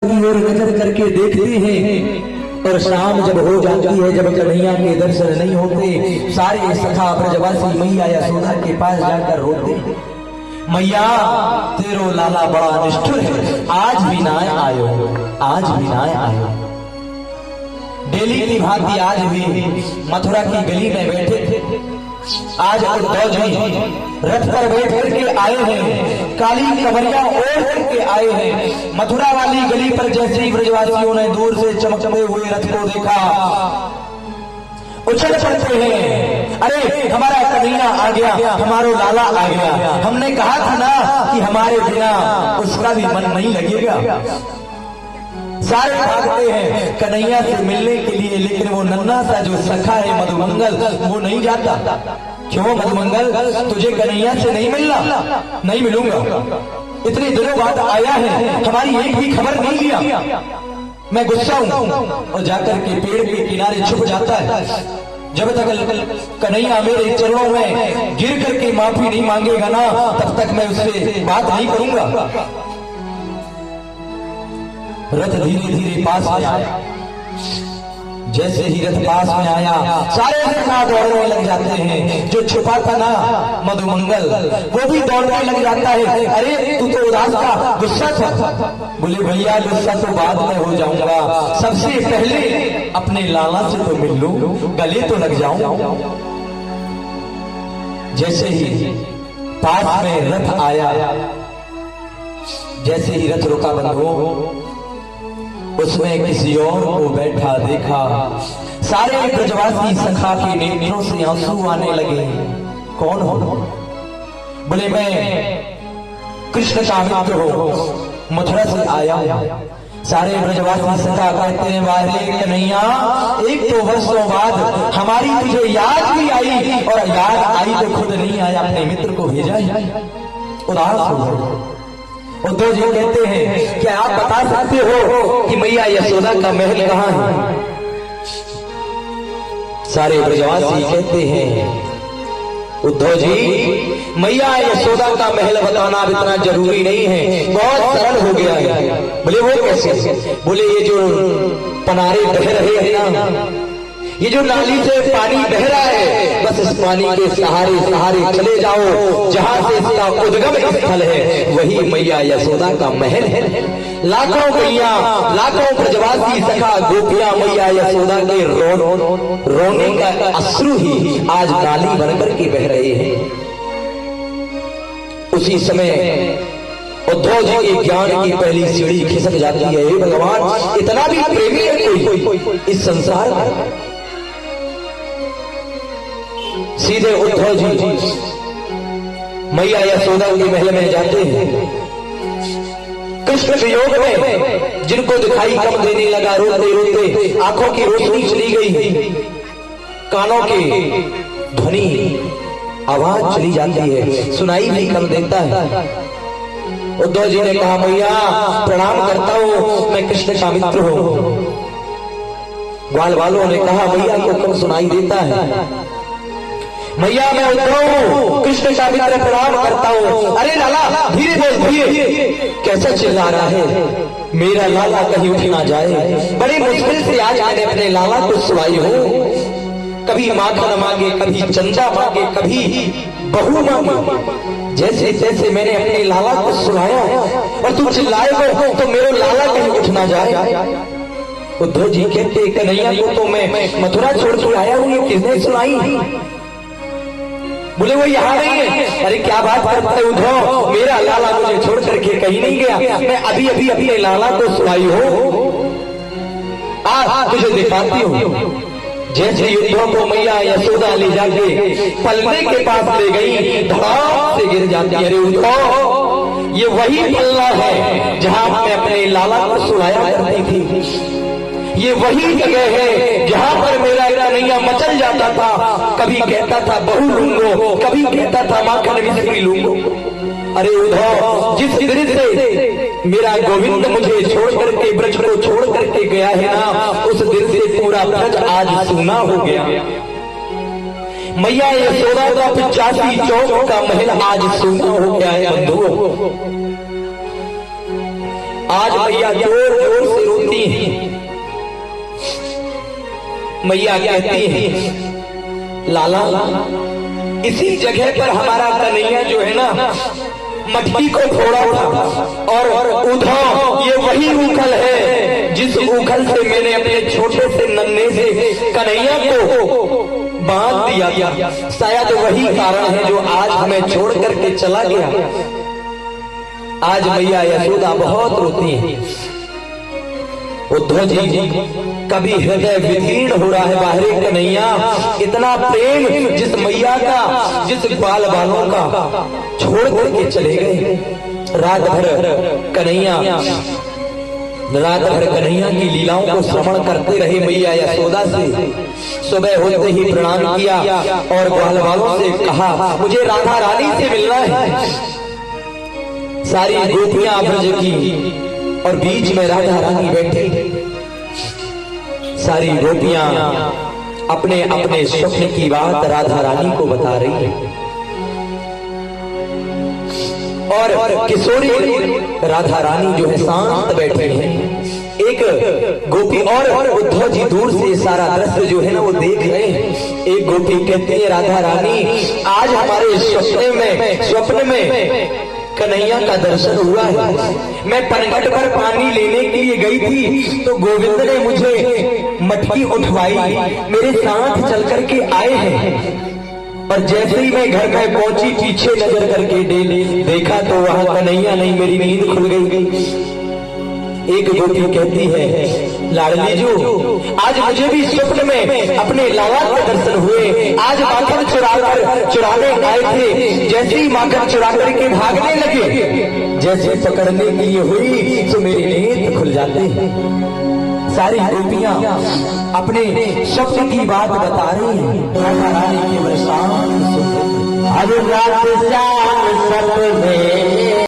और नजर करके देखते हैं और शाम जब हो जाती है, जब कन्हैया के दर्शन नहीं होते, सारे सखा ब्रजवासी मैया यशोदा के पास जाकर रोते, मैया तेरो लाला बड़ा निष्ठुर है, आज भी ना आयो, आज भी ना आयो। डेली की भांति आज भी मथुरा की गली में बैठे थे। आज उद्धव जी रथ पर बैठ करके आए हैं, काली कमरिया ओढ़ करके आए हैं। मथुरा वाली गली पर जैसे ही ब्रजवासियों ने दूर से चमकते हुए रथ को देखा, उछल पड़ते हैं, अरे हमारा कन्हैया आ गया, हमारा लाला आ गया। हमने कहा था ना कि हमारे बिना उसका भी मन नहीं लगेगा। सारे भागते हैं कन्हैया से मिलने के लिए, लेकिन वो नन्हा सा जो सखा है मधुमंगल, वो नहीं जाता। क्यों मधुमंगल, तुझे कन्हैया से नहीं मिलना? नहीं मिलूंगा, इतने दिनों बाद आया है, हमारी एक भी खबर नहीं लिया। मैं गुस्सा हूं और जाकर के पेड़ के किनारे छुप जाता है। जब तक कन्हैया मेरे चरणों में गिर करके माफी नहीं मांगेगा ना, तब तक मैं उससे बात नहीं करूंगा। रथ धीरे धीरे पास में आया। जैसे ही रथ पास में आया, सारे सखा दौड़ने लग जाते हैं। जो छुपा था ना मधुमंगल, वो भी दौड़ने लग जाता है। अरे तू तो उदास था, गुस्सा था। बोले भैया गुस्सा तो बाद में हो जाऊंगा, सबसे पहले अपने लाला से तो मिल लूं, गले तो लग जाऊं। जैसे ही पास में रथ आया, जैसे ही रथ रुका बंधुओं, उसमें किसी और को बैठा देखा। सारे ब्रजवासी सखा के नेत्रों से आंसू आने लगे। कौन हो? बोले मैं कृष्ण का मित्र हूं, मथुरा से आया। सारे ब्रजवासी सखा कहते हैं, वाहे कन्हैया, एक तो वर्षों बाद हमारी तुझे याद भी आई, और याद आई तो खुद नहीं आया, अपने मित्र को भेजा। उदास हो गए। उद्धव जी कहते हैं, क्या आप बता सकते हो कि मैया यशोदा का महल कहाँ है? सारे ब्रजवासी कहते हैं, उद्धव जी मैया यशोदा का महल बताना अब इतना जरूरी नहीं है, बहुत सरल हो गया है। बोले वो कैसे? बोले ये जो पनारे बह रहे हैं ना, ये जो नाली से पानी बह रहा है, बस इस पानी के सहारे सहारे चले जाओ, जहां से इसका उद्गम स्थल है वही मैया यशोदा का महल है। लाखों गैया, लाखों ब्रजवासी सखा गोपियां मैया यशोदा के रोने का अश्रु ही आज नाली बनकर के बह रहे हैं। उसी समय उद्धव जी के ज्ञान की पहली सीढ़ी खिसक जाती है। हे भगवान, इतना भी प्रेमी है कोई इस संसार में? सीधे उद्धव जी मैया यशोदा के महल में जाते हैं। कृष्ण वियोग में जिनको दिखाई कम देने लगा, रोते रोते आंखों की रोशनी चली गई, कानों की ध्वनि आवाज चली जाती है, सुनाई भी कम देता है। उद्धव जी ने कहा, मैया प्रणाम करता हूं, मैं कृष्ण का मित्र हूं। ग्वाल वालों ने कहा, मैया को कम सुनाई देता है? मैया मैं उद्धव हूं, कृष्ण का मित्र, प्रणाम करता हूं। अरे लाला धीरे बोल, धीरे, कैसा चिल्ला रहा है? मेरा लाला कहीं उठ ना जाए। बड़ी मुश्किल से आज मैंने अपने लाला को सुनाई हो। कभी माखन मांगे, कभी चंदा मांगे, कभी बहू मांगे। जैसे जैसे मैंने अपने लाला को सुनाया और तू चिल्लाएगा तो मेरा लाला कहीं उठ ना जाए। उद्धव जी कहते, कन्हैया को तो मैं मथुरा छोड़ के आया हूं, ये किसने सुनाई? बोले वो यहाँ नहीं है। अरे क्या बात करता है उद्धव, मेरा लाला मुझे छोड़ करके कहीं नहीं गया, मैं अभी अभी अपने लाला को सुनाई हो। आज तुझे दिखाती हूँ। जैसे युद्धों को मैया यशोदा ले जाके पलने के पास ले गई, धड़ाम से गिर जाती है। अरे उद्धव, ये वही पल्ला है जहाँ मैं अपने लाला को सुनाया करती थी। ये वही जगह है जहां पर मेरा कन्हैया मचल जाता था। कभी कहता था बहू लूंगो, कभी कहता था माखन मिश्री लूंगो। अरे उद्धव, जिस दिन से मेरा गोविंद मुझे छोड़ करके, ब्रज को छोड़ करके गया है ना, उस दिन से पूरा ब्रज आज सूना हो गया। मैया यशोदा का 85 चौक का महल आज सूना हो गया है बंधुओं। आज मैया जोर जोर से रोती हैं। मैया कहती हैं, लाला इसी जगह पर हमारा कन्हैया जो है ना मटकी को फोड़ा था, और उधो ये वही उखल है जिस उखल से मैंने अपने छोटे से नन्हे से कन्हैया को बांध दिया। शायद वही कारण है जो आज हमें छोड़ करके चला गया। आज मैया यशोदा बहुत रोती है। उद्धव जी कभी हृदय विदीर्ण हो रहा है बाहरी कन्हैया, इतना प्रेम जिस मैया का, जिस बाल बालों का छोड़ करके चले गए। रात भर कन्हैया की लीलाओं को श्रवण करते रहे मैया यशोदा से। सुबह होते ही प्रणाम किया और बाल बालों से कहा, मुझे राधा रानी से मिलना है। सारी गोपियां ब्रज की और बीच में राधा रानी बैठी। सारी गोपियां अपने अपने स्वप्न की बात राधा रानी को बता रही है, और किशोरी राधा रानी जो है शांत बैठे हैं। एक गोपी और उद्धव जी दूर से सारा दृश्य जो है ना वो देख रहे हैं। एक गोपी कहती है, राधा रानी आज हमारे स्वप्न में कन्हैया का दर्शन हुआ है। मैं पनघट पर पानी लेने के लिए गई थी तो गोविंद ने मुझे मटकी उठवाई, मेरे साथ चल करके आए हैं, और जैसे ही मैं घर में पहुंची पीछे नजर करके देखा तो वहां कन्हैया नहीं, मेरी नींद खुल गई। एक गोपी कहती है, लाडली जो आज मुझे भी स्वप्न में अपने लाला के दर्शन हुए। आज माखन चुराने आए थे, जैसे ही माखन चुरा करके भागने लगे, जैसे पकड़ने के लिए हुई तो मेरी नींद खुल जाते हैं। सारी गोपियां अपने स्वप्न की बात बता रही हैं। राधा रानी के बरसात आज रात श्याम सपने